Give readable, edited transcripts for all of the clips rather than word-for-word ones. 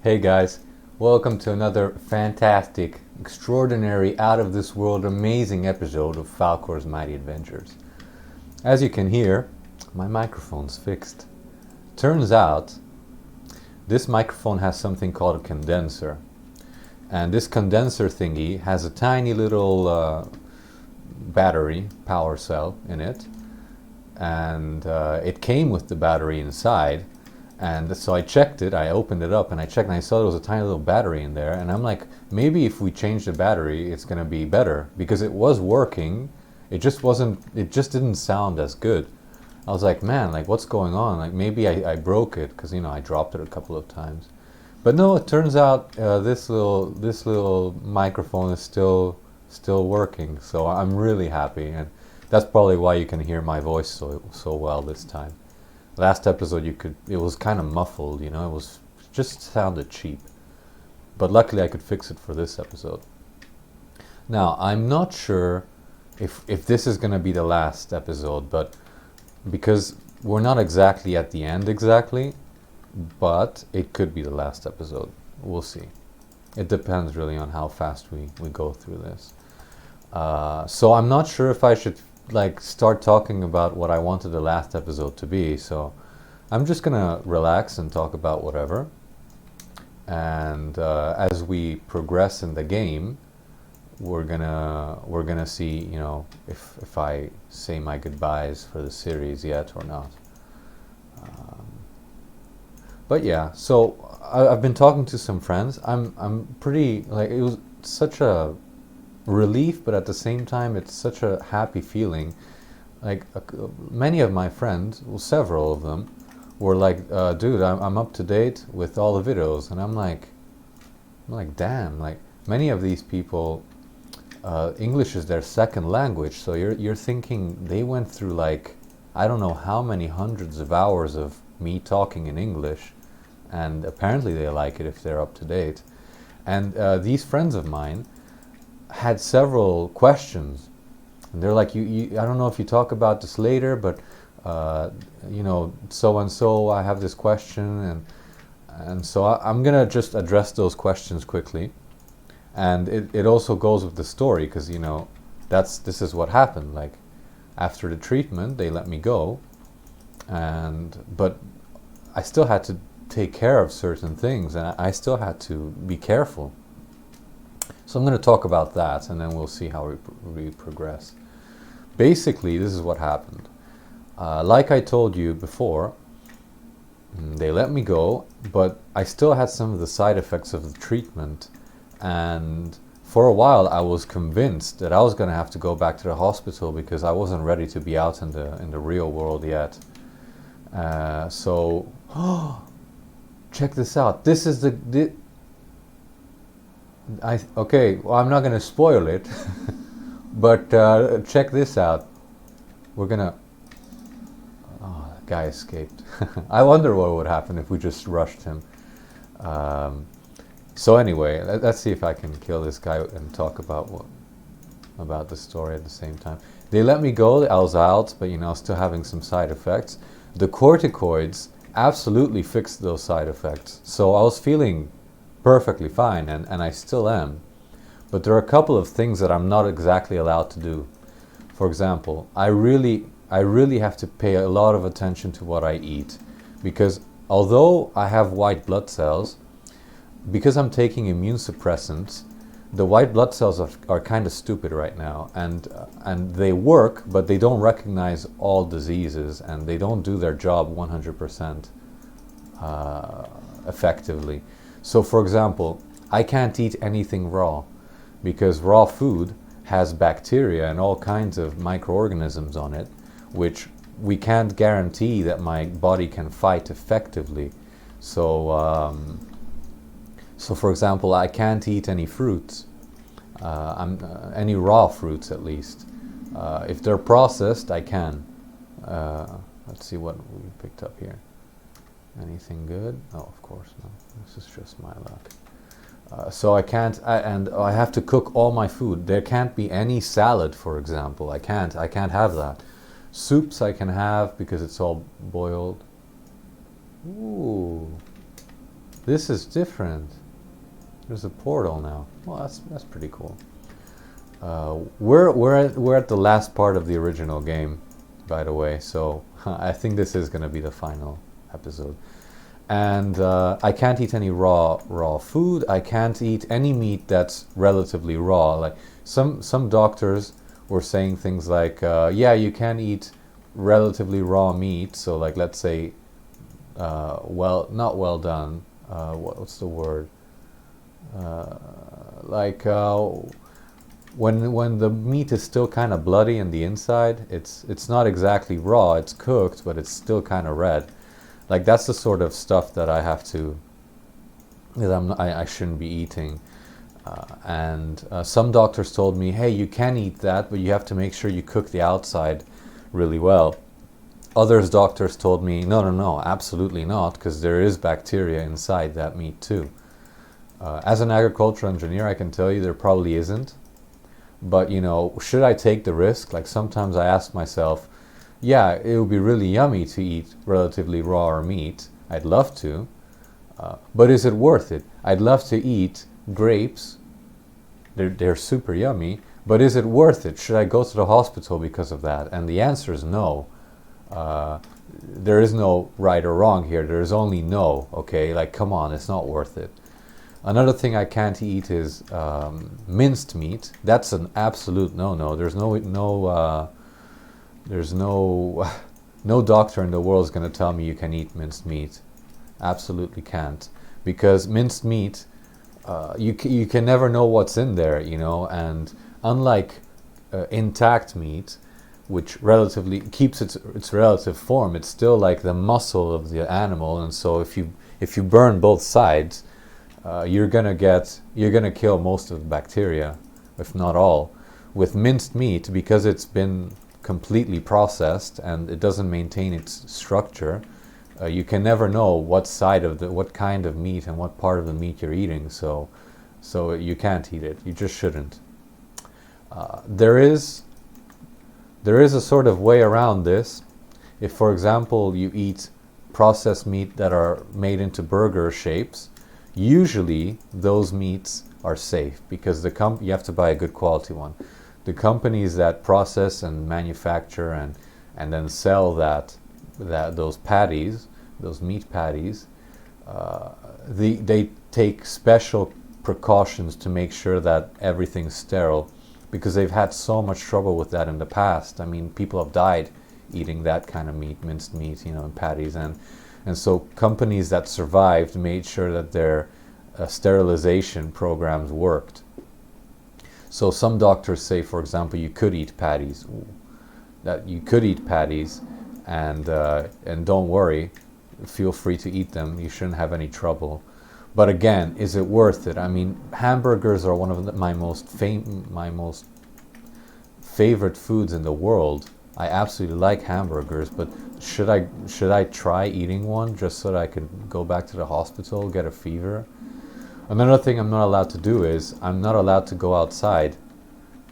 Hey guys, welcome to another fantastic, extraordinary, out of this world, amazing episode of Falcor's Mighty Adventures. As you can hear, my microphone's fixed. Turns out, this microphone has something called a condenser. And this condenser thingy has a tiny little battery, power cell in it. And it came with the battery inside. And so I checked it, I opened it up and I checked and I saw there was a tiny little battery in there. And I'm like, maybe if we change the battery, it's going to be better. Because it was working, it just didn't sound as good. I was like, man, like what's going on? Like maybe I broke it because, I dropped it a couple of times. But no, it turns out this little microphone is still working. So I'm really happy. And that's probably why you can hear my voice so well this time. Last episode it was kind of muffled, it was just sounded cheap. But luckily I could fix it for this episode. Now, I'm not sure if this is going to be the last episode, but because we're not exactly at the end exactly, but it could be the last episode. We'll see. It depends really on how fast we go through this. So I'm not sure if I should start talking about what I wanted the last episode to be, so I'm just gonna relax and talk about whatever, and as we progress in the game, we're gonna see if I say my goodbyes for the series yet or not. But yeah, so I've been talking to some friends. I'm pretty, it was such a relief, but at the same time it's such a happy feeling. Many of my friends, well, several of them were like, dude, I'm up to date with all the videos, and I'm like damn, many of these people, English is their second language, so you're thinking they went through I don't know how many hundreds of hours of me talking in English, and apparently they like it if they're up to date. And these friends of mine had several questions, and they're like, I don't know if you talk about this later, but so and so, I have this question, and so I'm gonna just address those questions quickly. And it also goes with the story, because this is what happened. After the treatment, they let me go, but I still had to take care of certain things, and I still had to be careful. So I'm going to talk about that, and then we'll see how we progress. Basically, this is what happened. Like I told you before, they let me go, but I still had some of the side effects of the treatment. And for a while, I was convinced that I was going to have to go back to the hospital because I wasn't ready to be out in the real world yet. So, check this out. This is okay, well, I'm not going to spoil it, but check this out. We're going to... Oh, that guy escaped. I wonder what would happen if we just rushed him. So anyway, let's see if I can kill this guy and talk about the story at the same time. They let me go, I was out, but still having some side effects. The corticoids absolutely fixed those side effects. So I was feeling perfectly fine, and I still am. But there are a couple of things that I'm not exactly allowed to do. For example, I really have to pay a lot of attention to what I eat, because although I have white blood cells, because I'm taking immune suppressants, the white blood cells are kind of stupid right now, and they work, but they don't recognize all diseases, and they don't do their job 100% effectively. So for example, I can't eat anything raw, because raw food has bacteria and all kinds of microorganisms on it, which we can't guarantee that my body can fight effectively. So for example, I can't eat any fruits, any raw fruits at least. If they're processed, I can. Let's see what we picked up here. Anything good? Oh, of course not. This is just my luck. So I can't, and I have to cook all my food. There can't be any salad, for example. I can't have that. Soups I can have because it's all boiled. Ooh. This is different. There's a portal now. Well, that's pretty cool. We're at the last part of the original game, by the way. So I think this is going to be the final episode. And I can't eat any raw food. I can't eat any meat that's relatively raw. Like some doctors were saying things like, yeah, you can eat relatively raw meat. So like, let's say, not well done. What's the word? When the meat is still kind of bloody in the inside, it's not exactly raw. It's cooked, but it's still kind of red. Like that's the sort of stuff that I have to, that I shouldn't be eating. And some doctors told me, hey, you can eat that, but you have to make sure you cook the outside really well. Others doctors told me, no, absolutely not, because there is bacteria inside that meat too. As an agricultural engineer, I can tell you there probably isn't. But, you know, should I take the risk? Like sometimes I ask myself, yeah, it would be really yummy to eat relatively raw meat. I'd love to. But is it worth it? I'd love to eat grapes. They're super yummy. But is it worth it? Should I go to the hospital because of that? And the answer is no. There is no right or wrong here. There is only no, okay? Like, come on, it's not worth it. Another thing I can't eat is minced meat. That's an absolute no-no. There's no doctor in the world is going to tell me you can eat minced meat. Absolutely can't, because minced meat, you can never know what's in there, you know. And unlike intact meat, which relatively keeps its relative form, it's still like the muscle of the animal. And so if you burn both sides, you're gonna kill most of the bacteria, if not all. With minced meat, because it's been completely processed and it doesn't maintain its structure, you can never know what kind of meat and what part of the meat you're eating. So you can't eat it. You just shouldn't. There is a sort of way around this. If, for example, you eat processed meat that are made into burger shapes, usually those meats are safe because you have to buy a good quality one. The companies that process and manufacture and then sell those patties, those meat patties, they take special precautions to make sure that everything's sterile, because they've had so much trouble with that in the past. I mean, people have died eating that kind of meat, minced meat, you know, and patties. And so companies that survived made sure that their sterilization programs worked. So some doctors say, for example, you could eat patties. And don't worry, feel free to eat them. You shouldn't have any trouble. But again, is it worth it? I mean, hamburgers are one of my most favorite foods in the world. I absolutely like hamburgers, but should I try eating one just so that I could go back to the hospital, get a fever? Another thing I'm not allowed to do is I'm not allowed to go outside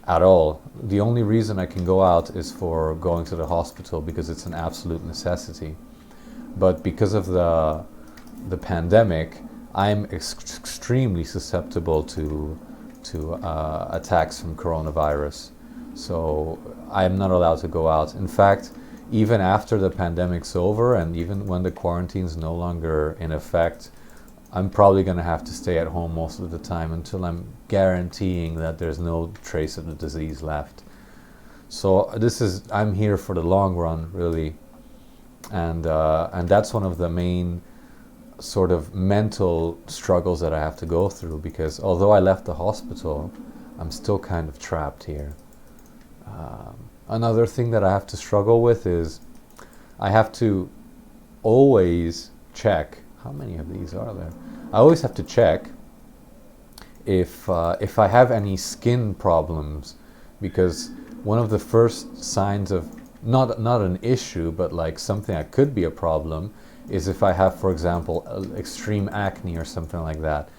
at all. The only reason I can go out is for going to the hospital, because it's an absolute necessity. But because of the pandemic, I'm extremely susceptible to attacks from coronavirus. So I'm not allowed to go out. In fact, even after the pandemic's over and even when the quarantine's no longer in effect, I'm probably going to have to stay at home most of the time until I'm guaranteeing that there's no trace of the disease left. So I'm here for the long run, really. And that's one of the main sort of mental struggles that I have to go through, because although I left the hospital, I'm still kind of trapped here. Another thing that I have to struggle with is I have to always check. How many of these are there? I always have to check if I have any skin problems, because one of the first signs of not an issue, but like something that could be a problem, is if I have, for example, extreme acne or something like that.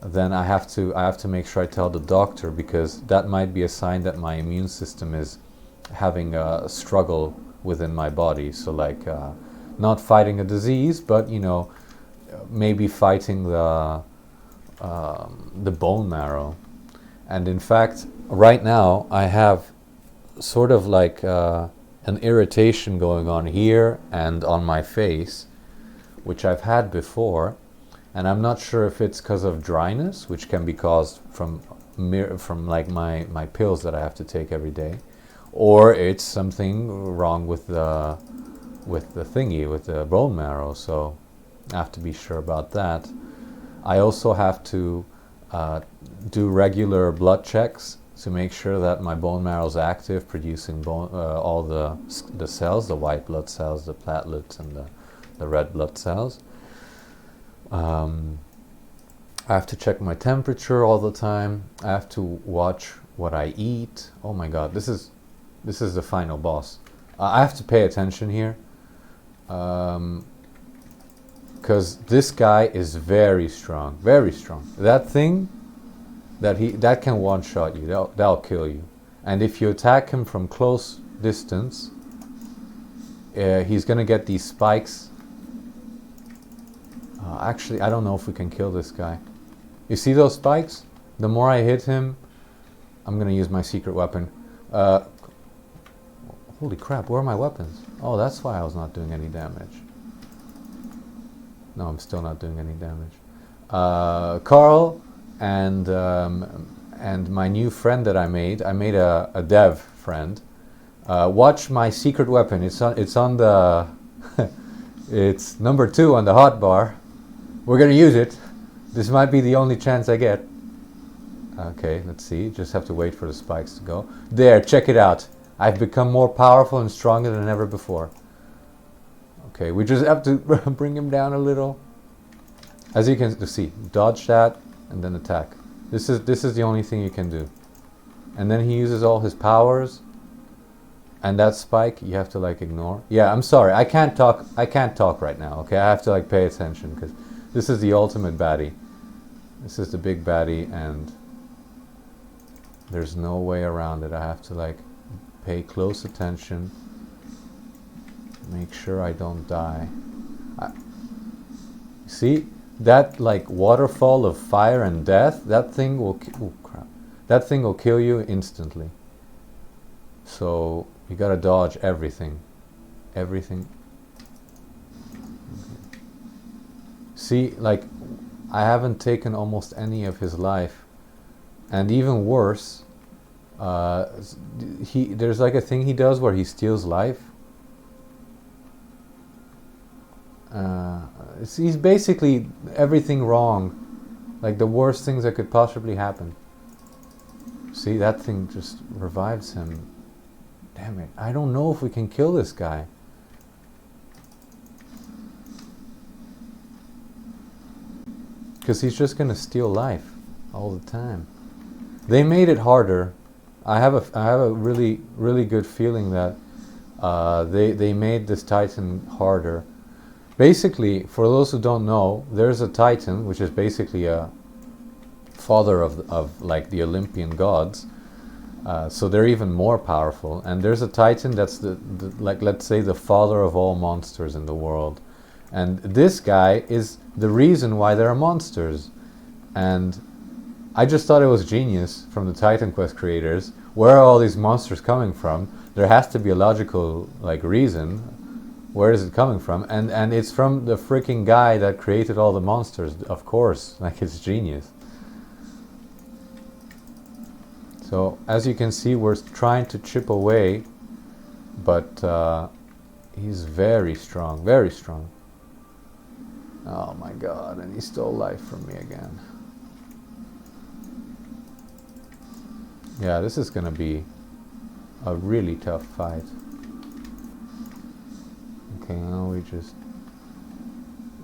Then I have to make sure I tell the doctor, because that might be a sign that my immune system is having a struggle within my body. So like not fighting a disease, but you know, maybe fighting the bone marrow. And in fact, right now I have sort of like an irritation going on here and on my face, which I've had before, and I'm not sure if it's because of dryness, which can be caused from like my pills that I have to take every day, or it's something wrong with the thingy, with the bone marrow. So I have to be sure about that. I also have to do regular blood checks to make sure that my bone marrow is active, producing all the cells, the white blood cells, the platelets, and the red blood cells. I have to check my temperature all the time. I have to watch what I eat. Oh my God, this is the final boss. I have to pay attention here, because this guy is very strong, very strong. That thing, that can one-shot you. That'll kill you. And if you attack him from close distance, he's gonna get these spikes. Actually, I don't know if we can kill this guy. You see those spikes? The more I hit him, I'm gonna use my secret weapon. Holy crap, where are my weapons? Oh, that's why I was not doing any damage. No, I'm still not doing any damage. Carl and my new friend that I made a dev friend. Watch my secret weapon. It's on the it's number 2 on the hotbar. We're gonna use it. This might be the only chance I get. Okay, let's see. Just have to wait for the spikes to go. There, check it out. I've become more powerful and stronger than ever before. Okay, we just have to bring him down a little. As you can see, dodge that and then attack. This is the only thing you can do. And then he uses all his powers. And that spike you have to like ignore. Yeah, I'm sorry. I can't talk right now. Okay, I have to like pay attention because this is the ultimate baddie. This is the big baddie, and there's no way around it. I have to like pay close attention. Make sure I don't die. See that like waterfall of fire and death? That thing will that thing will kill you instantly. So you gotta dodge everything. Everything. Okay. See, like, I haven't taken almost any of his life. And even worse, there's like a thing he does where he steals life. He's basically everything wrong. Like the worst things that could possibly happen. See, that thing just revives him. Damn it, I don't know if we can kill this guy. Because he's just gonna steal life all the time. They made it harder. I have a really, really good feeling that they made this Titan harder. Basically, for those who don't know, there's a Titan, which is basically a father of like the Olympian gods. So they're even more powerful. And there's a Titan that's the like, let's say, the father of all monsters in the world. And this guy is the reason why there are monsters. And I just thought it was genius from the Titan Quest creators. Where are all these monsters coming from? There has to be a logical like reason. Where is it coming from? And it's from the freaking guy that created all the monsters, of course. Like, it's genius. So as you can see, we're trying to chip away, but he's very strong, very strong. Oh my God, and he stole life from me again. Yeah, this is gonna be a really tough fight. Okay, now we just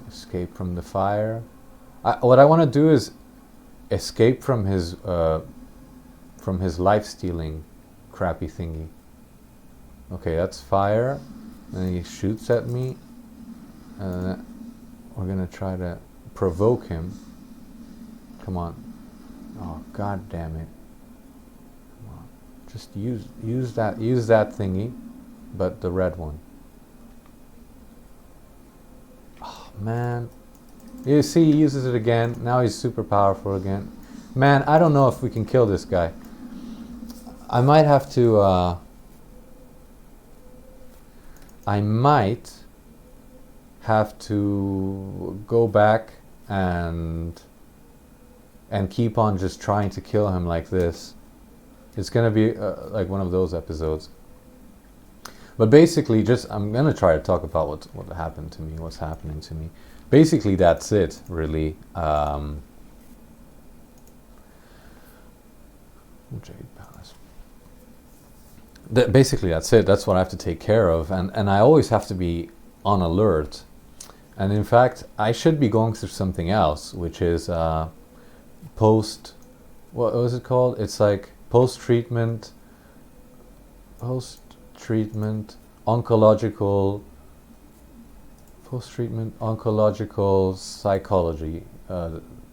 escape from the fire. What I want to do is escape from his life-stealing crappy thingy. Okay, that's fire. And he shoots at me. We're gonna try to provoke him. Come on. Oh, God damn it. Come on. Just use that thingy, but the red one. Oh, man. You see, he uses it again. Now he's super powerful again. Man, I don't know if we can kill this guy. I might have to... I might have to go back and keep on just trying to kill him like this. It's gonna be like one of those episodes. But basically, I'm gonna try to talk about what happened to me, what's happening to me. Basically, that's it, really. Jade Palace. Basically, that's it. That's what I have to take care of, and I always have to be on alert. And in fact, I should be going through something else, which is what was it called? It's like post-treatment oncological psychology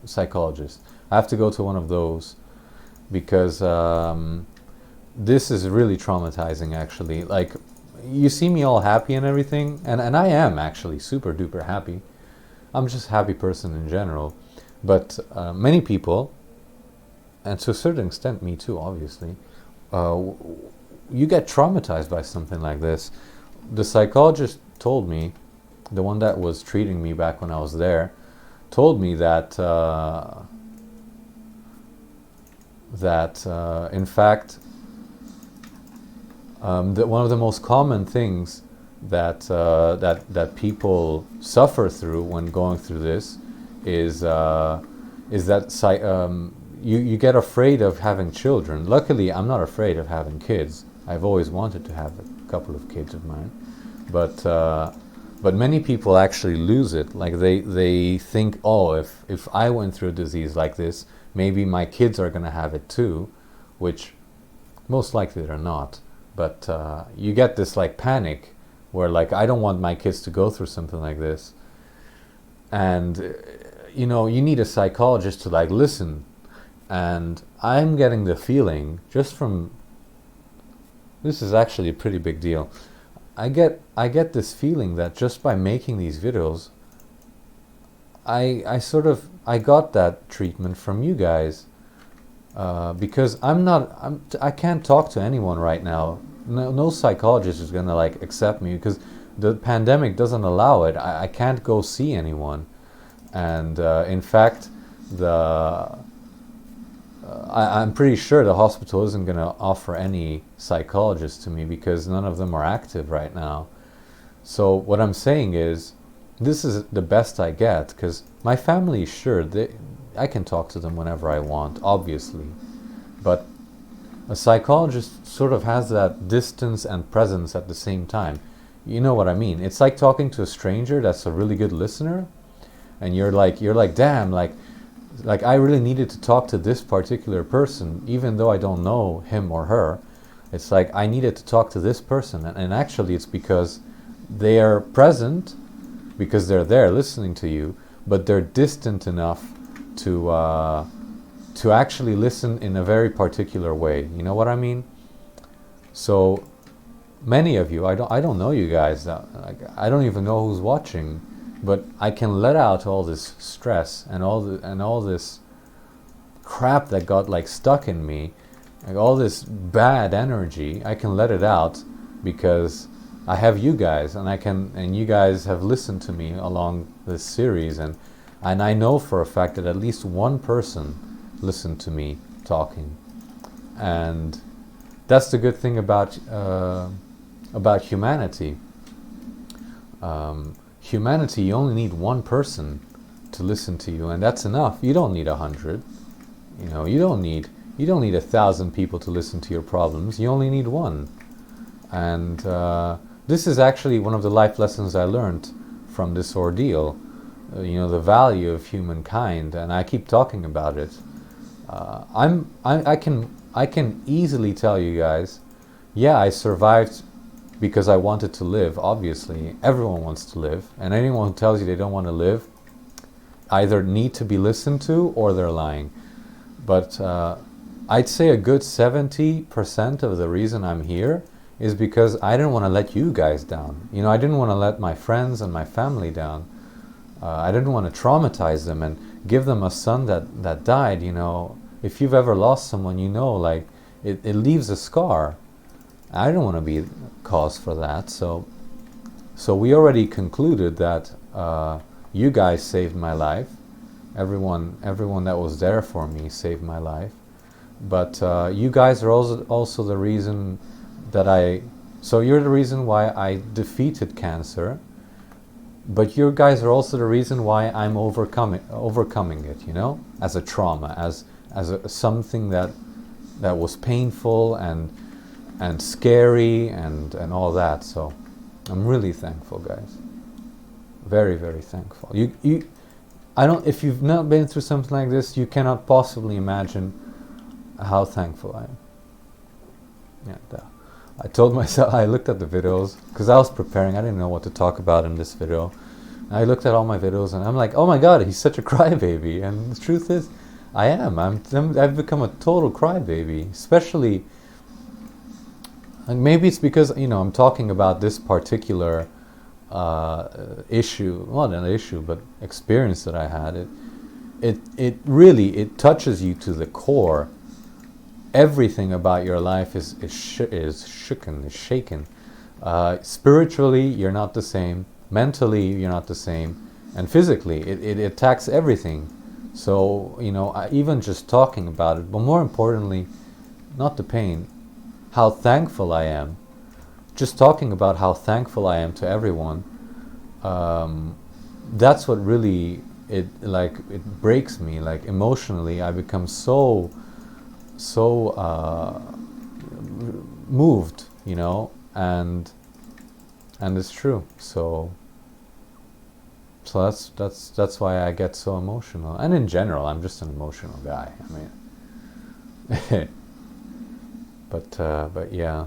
psychologist. I have to go to one of those because this is really traumatizing, actually. Like, you see me all happy and everything, and I am actually super duper happy. I'm just a happy person in general. But many people, and to a certain extent me too, obviously, you get traumatized by something like this. The psychologist told me, the one that was treating me back when I was there, told me that in fact, that one of the most common things that people suffer through when going through this is that you get afraid of having children. Luckily, I'm not afraid of having kids. I've always wanted to have a couple of kids of mine, but many people actually lose it. Like they think, oh, if I went through a disease like this, maybe my kids are going to have it too, which most likely they're not. But you get this like panic where like, I don't want my kids to go through something like this. And you need a psychologist to like listen. And I'm getting the feeling, just from, this is actually a pretty big deal. I get this feeling that just by making these videos, I got that treatment from you guys. Because I can't talk to anyone right now. No psychologist is gonna like accept me because the pandemic doesn't allow it. I can't go see anyone, and in fact, I'm pretty sure the hospital isn't gonna offer any psychologists to me because none of them are active right now. So what I'm saying is, this is the best I get, because my family is sure I can talk to them whenever I want, obviously. But a psychologist sort of has that distance and presence at the same time. You know what I mean? It's like talking to a stranger that's a really good listener, and you're like, damn, like I really needed to talk to this particular person, even though I don't know him or her. It's like I needed to talk to this person, and actually it's because they are present, because they're there listening to you, but they're distant enough to actually listen in a very particular way. You know what I mean? So many of you, I don't know you guys. I don't even know who's watching, but I can let out all this stress and all this crap that got like stuck in me, like all this bad energy. I can let it out because I have you guys, and you guys have listened to me along this series, and I know for a fact that at least one person listened to me talking. And that's the good thing about humanity. Humanity, you only need one person to listen to you, and that's enough. You don't need 100. You don't need 1,000 people to listen to your problems. You only need one. And this is actually one of the life lessons I learned from this ordeal. The value of humankind, and I keep talking about it. I can easily tell you guys, yeah, I survived because I wanted to live. Obviously, everyone wants to live, and anyone who tells you they don't want to live either need to be listened to or they're lying. But I'd say a good 70% of the reason I'm here is because I didn't want to let you guys down. I didn't want to let my friends and my family down. I didn't want to traumatize them and give them a son that died. You know, if you've ever lost someone, you know, like it leaves a scar. I don't want to be cause for that. So we already concluded that you guys saved my life. Everyone that was there for me saved my life. But you guys are also the reason that so you're the reason why I defeated cancer. But you guys are also the reason why I'm overcoming it, you know, as a trauma, as something that was painful and scary and all that. So I'm really thankful, guys. Very, very thankful. If you've not been through something like this, you cannot possibly imagine how thankful I am. Yeah. I told myself, I looked at the videos, because I was preparing, I didn't know what to talk about in this video. I looked at all my videos and I'm like, oh my god, he's such a crybaby. And the truth is, I am. I've become a total crybaby, especially, and maybe it's because, you know, I'm talking about this particular issue, well, not an issue, but experience that I had. It really touches you to the core. Everything about your life is shaken. Spiritually, you're not the same. Mentally, you're not the same. And physically, it attacks everything. So, you know, even just talking about it, but more importantly, not the pain, how thankful I am. Just talking about how thankful I am to everyone, that's what really, it breaks me. Like, emotionally, I become so moved, you know, and it's true. So that's why I get so emotional. And in general, I'm just an emotional guy. I mean, but yeah,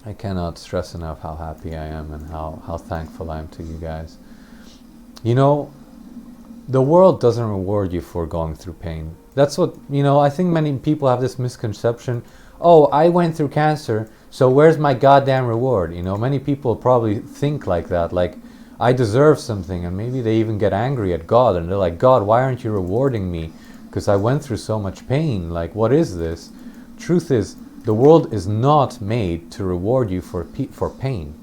I cannot stress enough how happy I am and how thankful I am to you guys. You know, the world doesn't reward you for going through pain. That's what, you know, I think many people have this misconception. Oh, I went through cancer, so where's my goddamn reward? You know, many people probably think like that, like, I deserve something, and maybe they even get angry at God, and they're like, God, why aren't you rewarding me? Because I went through so much pain. Like, what is this? Truth is, the world is not made to reward you for pain.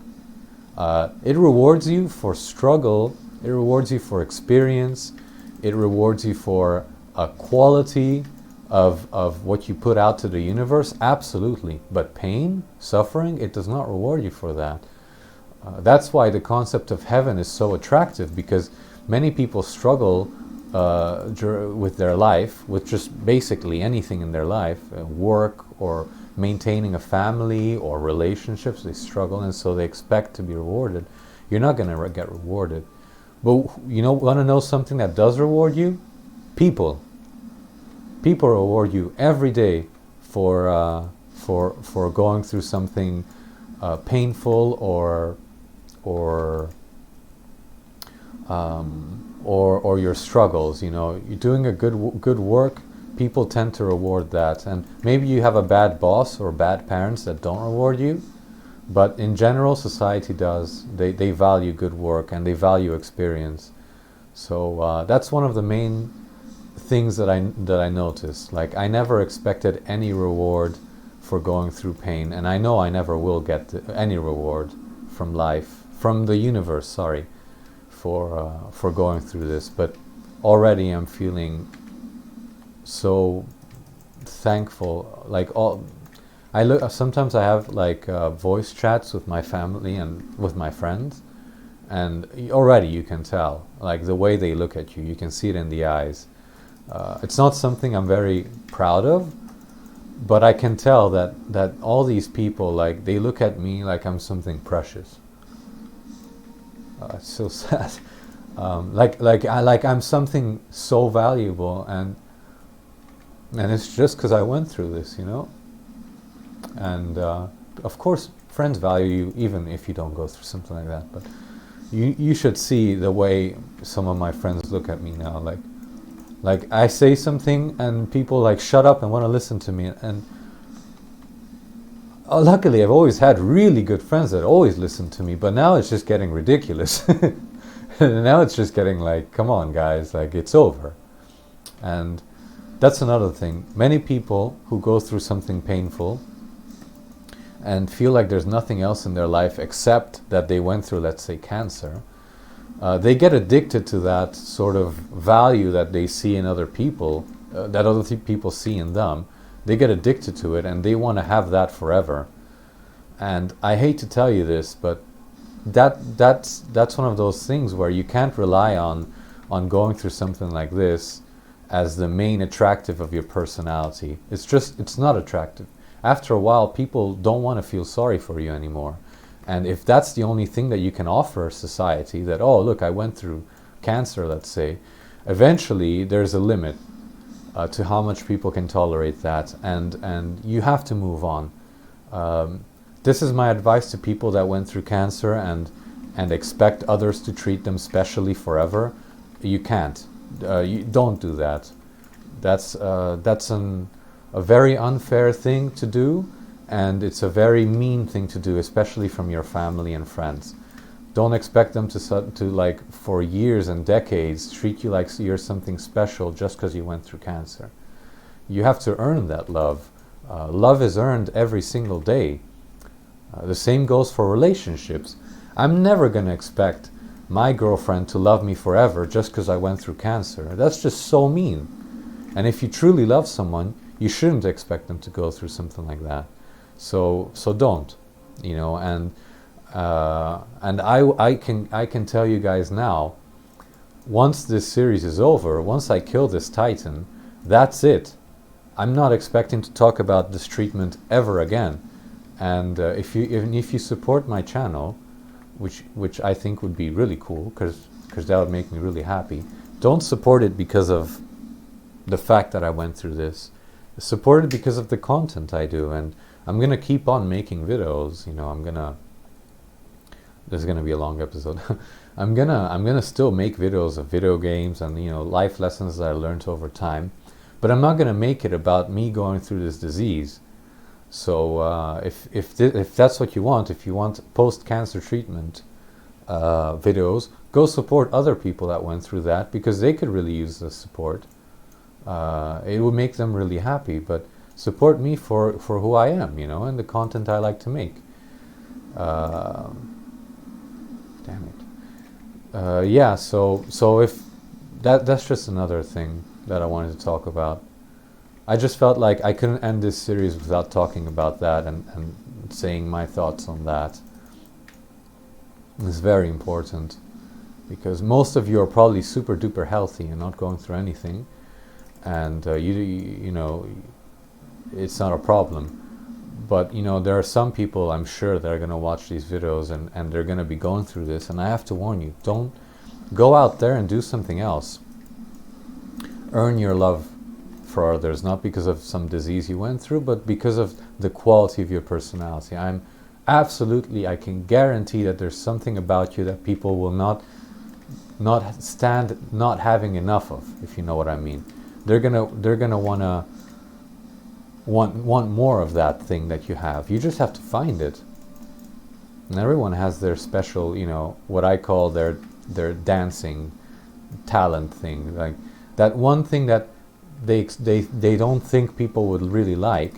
It rewards you for struggle. It rewards you for experience. It rewards you for a quality of what you put out to the universe, absolutely. But pain, suffering, it does not reward you for that. That's why the concept of heaven is so attractive, because many people struggle with their life, with just basically anything in their life, work or maintaining a family or relationships. They struggle, and so they expect to be rewarded. You're not going to get rewarded. But you know, want to know something that does reward you? People. People reward you every day for going through something painful or your struggles. You know, you're doing a good work. People tend to reward that, and maybe you have a bad boss or bad parents that don't reward you, but in general, society does. They value good work and they value experience. So that's one of the main things that I noticed. Like, I never expected any reward for going through pain, and I know I never will get any reward from life, from the universe, sorry, for going through this. But already I'm feeling so thankful. Like, sometimes I have like voice chats with my family and with my friends, and already you can tell, like, the way they look at you, you can see it in the eyes. It's not something I'm very proud of, but I can tell that all these people, like, they look at me like I'm something precious. It's so sad. Like I'm something so valuable, and it's just because I went through this, you know. And of course, friends value you even if you don't go through something like that. But you should see the way some of my friends look at me now. Like I say something and people like shut up and want to listen to me. And luckily, I've always had really good friends that always listen to me. But now it's just getting ridiculous. Now it's just getting like, come on guys, like it's over. And that's another thing. Many people who go through something painful and feel like there's nothing else in their life except that they went through, let's say, cancer, they get addicted to that sort of value that they see in other people, that other people see in them. They get addicted to it and they want to have that forever. And I hate to tell you this, but that's one of those things where you can't rely on going through something like this as the main attractive of your personality. It's not attractive. After a while, people don't want to feel sorry for you anymore. And if that's the only thing that you can offer society, that, oh, look, I went through cancer, let's say, eventually there's a limit to how much people can tolerate that, and you have to move on. This is my advice to people that went through cancer and expect others to treat them specially forever. You can't. You don't do that. That's a very unfair thing to do, and it's a very mean thing to do, especially from your family and friends. Don't expect them to like for years and decades treat you like you're something special just because you went through cancer. You have to earn that love. Love is earned every single day. The same goes for relationships. I'm never going to expect my girlfriend to love me forever just because I went through cancer. That's just so mean. And if you truly love someone, you shouldn't expect them to go through something like that. So don't, you know. And I can tell you guys now, once this series is over, once I kill this Titan, that's it. I'm not expecting to talk about this treatment ever again. And if you support my channel, which I think would be really cool, because that would make me really happy, don't support it because of the fact that I went through this. Support it because of the content I do, and I'm gonna keep on making videos. You know, this is gonna be a long episode. I'm gonna still make videos of video games and, you know, life lessons that I learned over time, but I'm not gonna make it about me going through this disease. So if that's what you want, if you want post-cancer treatment videos, go support other people that went through that, because they could really use the support. It would make them really happy. But support me for who I am, you know, and the content I like to make. Damn it. Yeah. So if that's just another thing that I wanted to talk about. I just felt like I couldn't end this series without talking about that and saying my thoughts on that. It's very important, because most of you are probably super duper healthy and not going through anything, and you know, it's not a problem. But, you know, there are some people, I'm sure, that are going to watch these videos and they're going to be going through this, and I have to warn you, don't go out there and do something else. Earn your love for others, not because of some disease you went through, but because of the quality of your personality. I can guarantee that there's something about you that people will not stand not having enough of, if you know what I mean. They're gonna want more of that thing that you have. You just have to find it. And everyone has their special, you know, what I call their dancing talent thing, like that one thing that they don't think people would really like,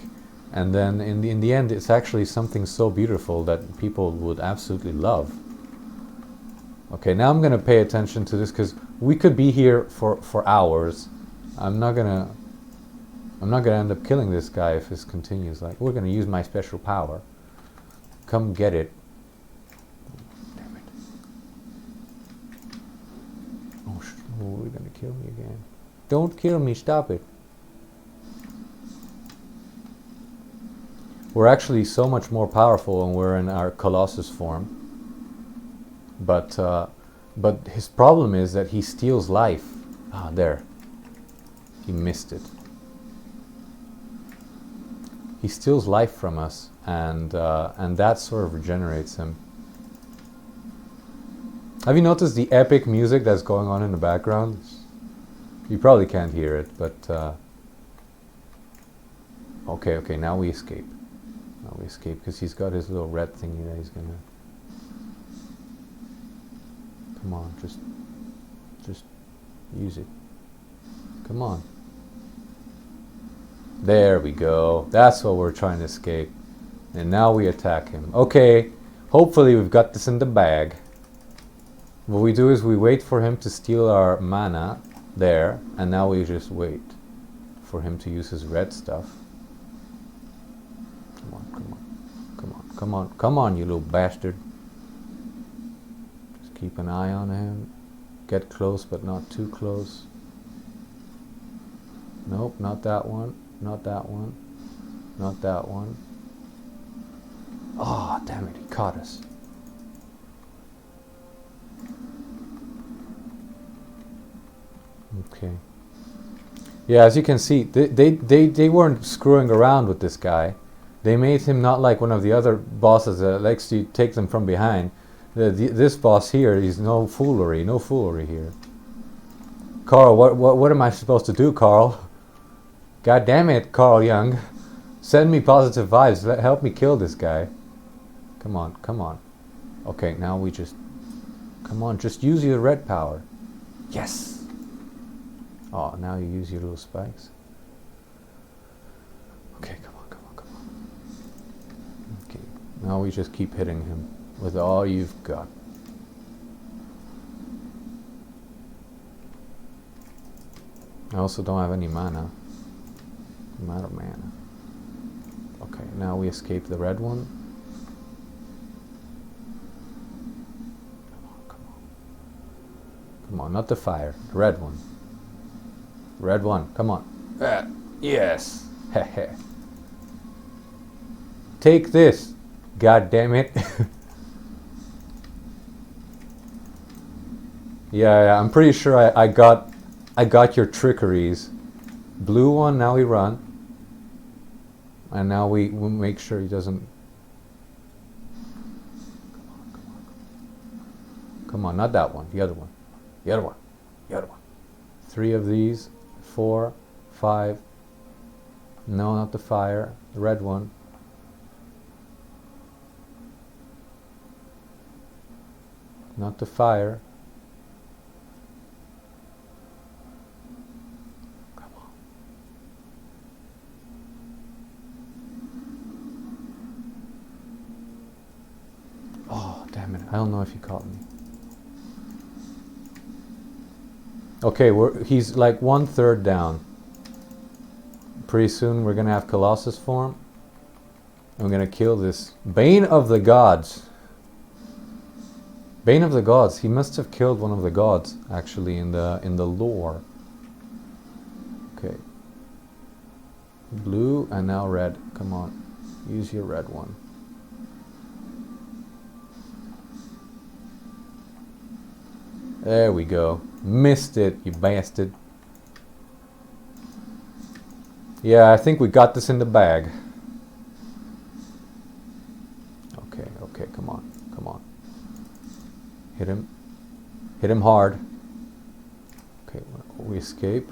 and then in the end it's actually something so beautiful that people would absolutely love. Okay, now I'm gonna pay attention to this, because we could be here for hours. I'm not gonna end up killing this guy if this continues. Like, we're gonna use my special power. Come get it. Damn it. Oh, we're gonna kill me again. Don't kill me, stop it. We're actually so much more powerful when we're in our Colossus form. But his problem is that he steals life. Ah, there. He missed it. He steals life from us, and that sort of regenerates him. Have you noticed the epic music that's going on in the background? You probably can't hear it, but okay, now we escape. Now we escape, because he's got his little red thingy that he's gonna... Come on, just use it. Come on. There we go. That's what we're trying to escape. And now we attack him. Okay, hopefully we've got this in the bag. What we do is we wait for him to steal our mana there, and now we just wait for him to use his red stuff. Come on, come on, come on, come on, come on, you little bastard. Just keep an eye on him. Get close, but not too close. Nope, not that one, not that one, not that one. Oh, damn it, he caught us. Okay. Yeah, as you can see, they weren't screwing around with this guy. They made him not like one of the other bosses that likes to take them from behind. This boss here, he's no foolery here. Carl, what am I supposed to do, Carl? God damn it, Carl Young. Send me positive vibes. Help me kill this guy. Come on, come on. Okay, now we just... Come on, just use your red power. Yes! Oh, now you use your little spikes. Okay, come on, come on, come on. Okay, now we just keep hitting him with all you've got. I also don't have any mana. I'm out of mana. Okay, now we escape the red one. Come on, come on. Come on, not the fire, the red one. Red one, come on. Yes. Heh. Take this. God damn it. Yeah, I'm pretty sure I got your trickeries. Blue one, now we run. And now we make sure he doesn't... Come on, not that one, the other one. The other one. The other one. 3 of these. 4, 5. No, not the fire. The red one. Not the fire. Come on. Oh, damn it. I don't know if he caught me. Okay, he's like 1/3 down. Pretty soon we're gonna have Colossus form. And we're gonna kill this Bane of the Gods. Bane of the Gods. He must have killed one of the gods actually in the lore. Okay. Blue and now red. Come on. Use your red one. There we go. Missed it, you bastard. Yeah, I think we got this in the bag. Okay, okay, come on, come on. Hit him. Hit him hard. Okay, we escape.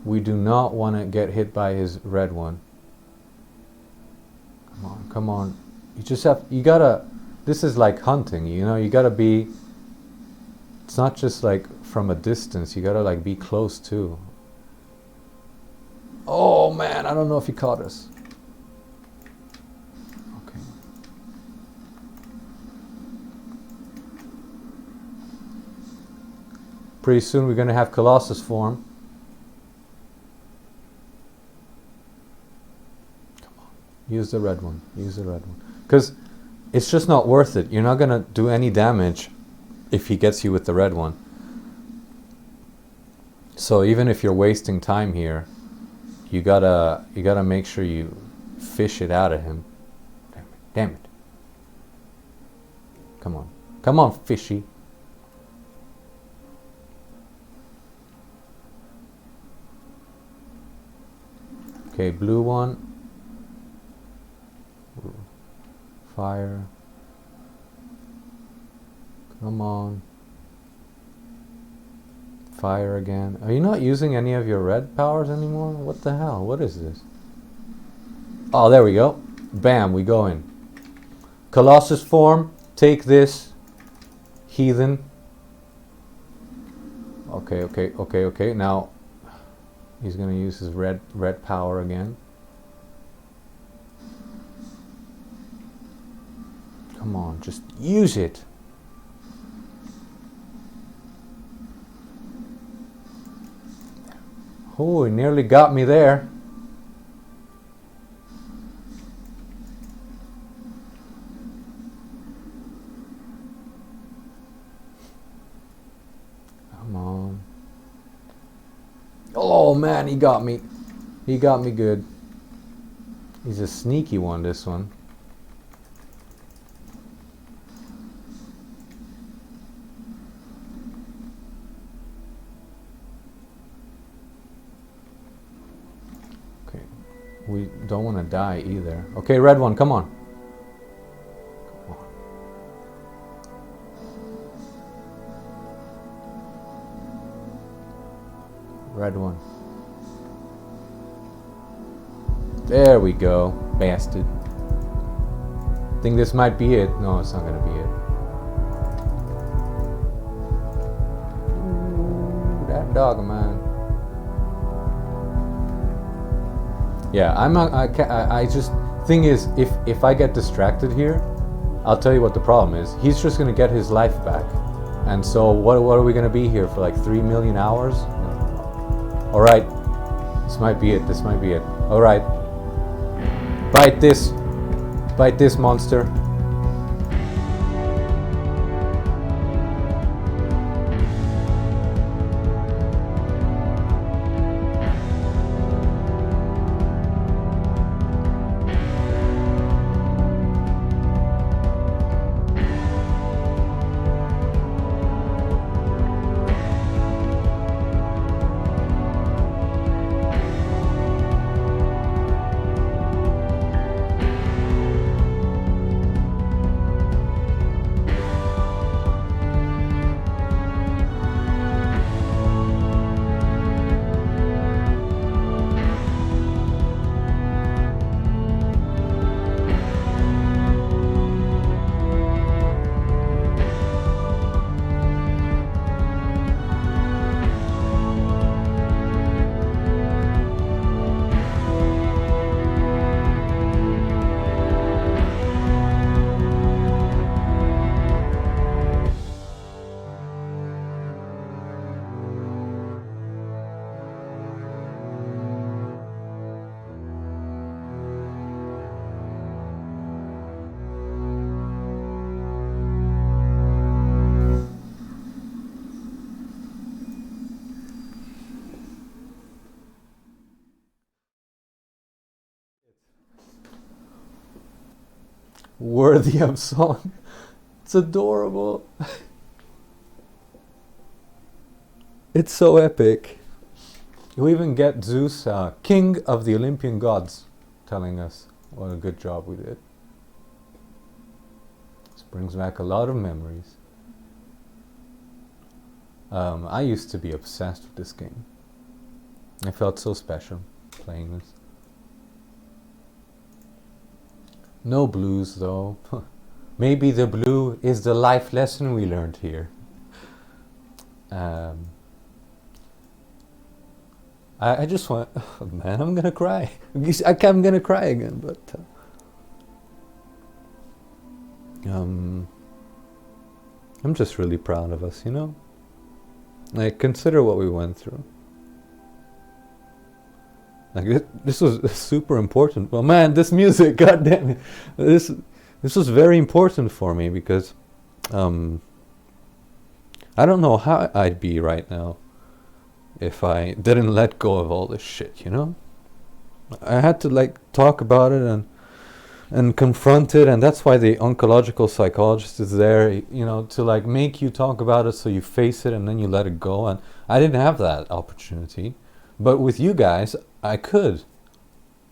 We do not want to get hit by his red one. Come on, come on. You gotta, this is like hunting, you know, you gotta be... It's not just like from a distance, you gotta like be close too. Oh man, I don't know if he caught us. Okay. Pretty soon we're gonna have Colossus form. Come on, use the red one, use the red one. Because it's just not worth it. You're not gonna do any damage if he gets you with the red one. So even if you're wasting time here, you gotta make sure you fish it out of him. Damn it, damn it. Come on. Come on, fishy. Okay, blue one. Fire. Come on. Fire again. Are you not using any of your red powers anymore? What the hell? What is this? Oh, there we go. Bam, we go in. Colossus form. Take this. Heathen. Okay. Now he's gonna use his red power again. Come on, just use it. Oh, he nearly got me there. Come on. Oh man, he got me. He got me good. He's a sneaky one, this one. Okay. We don't want to die either. Okay, red one, come on. Red one. There we go, bastard. Think this might be it? No, it's not gonna be it. Ooh, that dog of mine. Yeah, I just thing is, if I get distracted here, I'll tell you what the problem is. He's just gonna get his life back, and so what are we gonna be here for, like 3 million hours? All right, this might be it. This might be it. All right, bite this monster. Worthy of song. It's adorable. It's so epic. You even get Zeus, king of the Olympian gods, telling us what a good job we did. This brings back a lot of memories. I used to be obsessed with this game. I felt so special playing this. No blues though. Maybe the blue is the life lesson we learned here. I just want... Oh man, I'm gonna cry. I'm gonna cry again, but... I'm just really proud of us, you know? Like, consider what we went through. Like, this was super important. Well, man, this music, goddamn it, this was very important for me because I don't know how I'd be right now if I didn't let go of all this shit, you know? I had to like talk about it and confront it, and that's why the oncological psychologist is there, you know, to like make you talk about it so you face it and then you let it go. And I didn't have that opportunity, but with you guys I could.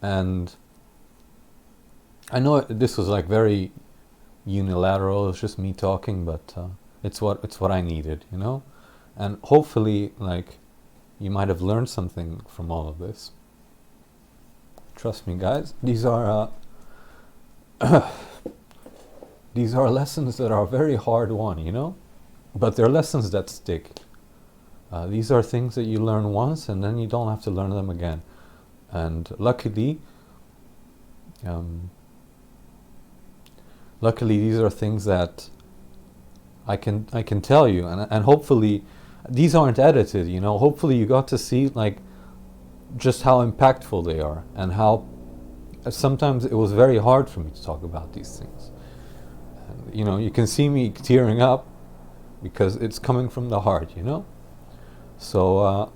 And I know this was like very unilateral, it's just me talking, but it's what I needed, you know? And hopefully like you might have learned something from all of this. Trust me guys, these are lessons that are very hard won, you know? But they're lessons that stick. These are things that you learn once and then you don't have to learn them again. And luckily these are things that I can tell you, and hopefully these aren't edited, you know. Hopefully you got to see like just how impactful they are, and how sometimes it was very hard for me to talk about these things. And, you know, you can see me tearing up because it's coming from the heart, you know. So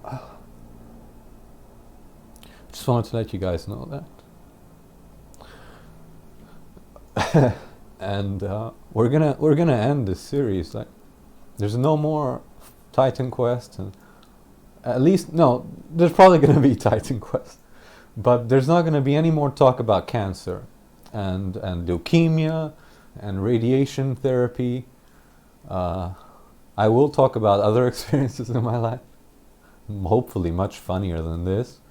just wanted to let you guys know that. And we're gonna end this series. Like, there's no more Titan Quest, and at least there's probably gonna be Titan Quest, but there's not gonna be any more talk about cancer and leukemia and radiation therapy. I will talk about other experiences in my life, hopefully much funnier than this,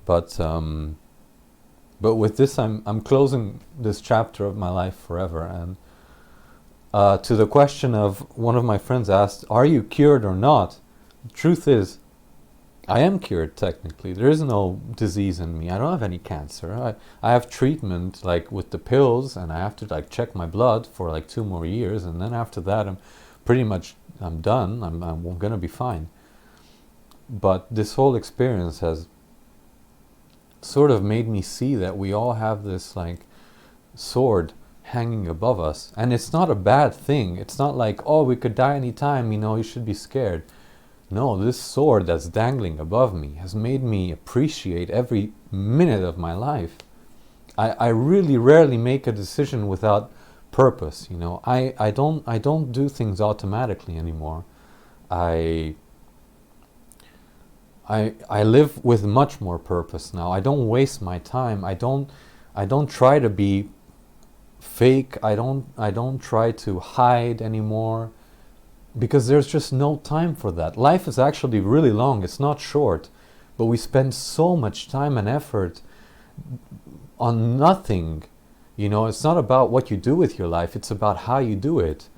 but with this, I'm closing this chapter of my life forever. And to the question of one of my friends asked, "Are you cured or not?" The truth is, I am cured technically. There is no disease in me. I don't have any cancer. I have treatment like with the pills, and I have to like check my blood for like 2 more years, and then after that, I'm done. I'm gonna be fine. But this whole experience has sort of made me see that we all have this like sword hanging above us, and it's not a bad thing. It's not like, oh, we could die anytime, you know, you should be scared. No, this sword that's dangling above me has made me appreciate every minute of my life. I really rarely make a decision without purpose, you know. I don't do things automatically anymore. I live with much more purpose now. I don't waste my time. I don't try to be fake. I don't try to hide anymore, because there's just no time for that. Life is actually really long. It's not short, but we spend so much time and effort on nothing. You know, it's not about what you do with your life. It's about how you do it.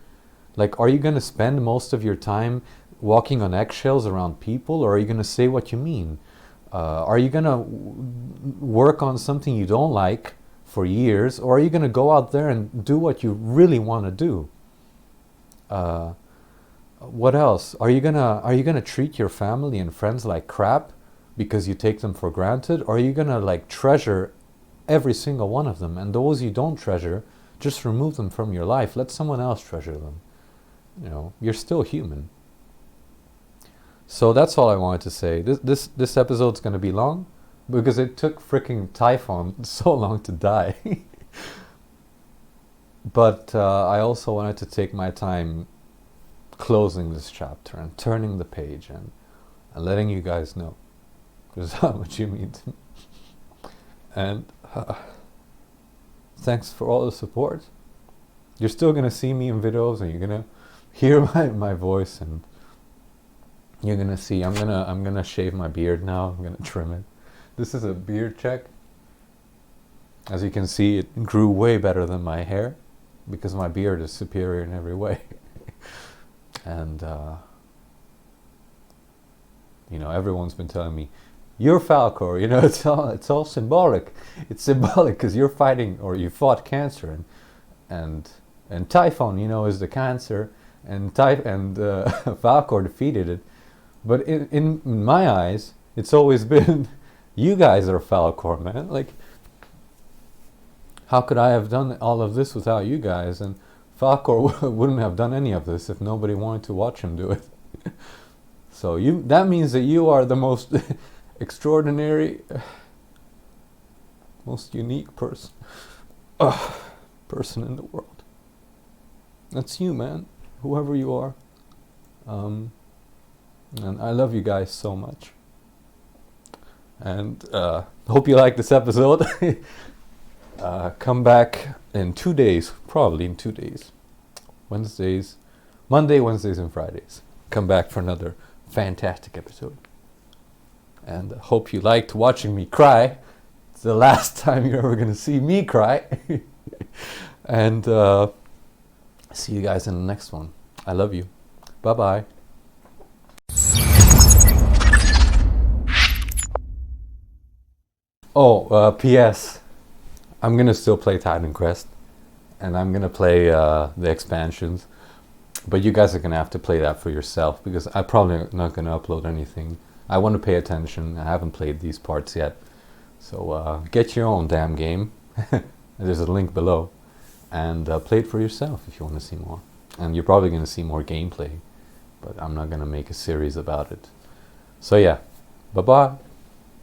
Like, are you going to spend most of your time walking on eggshells around people, or are you going to say what you mean? Are you going to work on something you don't like for years, or are you going to go out there and do what you really want to do? What else? Are you gonna treat your family and friends like crap because you take them for granted, or are you gonna like treasure every single one of them? And those you don't treasure, just remove them from your life. Let someone else treasure them. You know, you're still human. So that's all I wanted to say. This episode's gonna be long because it took freaking Typhon so long to die. But I also wanted to take my time closing this chapter and turning the page and letting you guys know just how much you mean to me. And thanks for all the support. You're still gonna see me in videos, and you're gonna hear my voice, and you're gonna see I'm gonna shave my beard now. I'm gonna trim it. This is a beard check. As you can see, it grew way better than my hair because my beard is superior in every way. And you know, everyone's been telling me, "You're Falcor." You know, it's all symbolic. It's symbolic because you're fighting, or you fought cancer, and Typhon, you know, is the cancer, and Falcor defeated it. But in my eyes, it's always been, you guys are Falcor, man. Like, how could I have done all of this without you guys? And Falcor wouldn't have done any of this if nobody wanted to watch him do it. So that means that you are the most extraordinary, most unique person in the world. That's you, man. Whoever you are. And I love you guys so much. And hope you like this episode. Come back in 2 days, probably in 2 days. Monday, Wednesdays, and Fridays. Come back for another fantastic episode. And hope you liked watching me cry. It's the last time you're ever going to see me cry. And see you guys in the next one. I love you. Bye-bye. P.S. I'm gonna still play Titan Quest, and I'm gonna play the expansions, but you guys are gonna have to play that for yourself because I'm probably not gonna upload anything. I want to pay attention. I haven't played these parts yet, so get your own damn game. There's a link below, and play it for yourself if you want to see more. And you're probably gonna see more gameplay, but I'm not gonna make a series about it. So yeah, bye bye.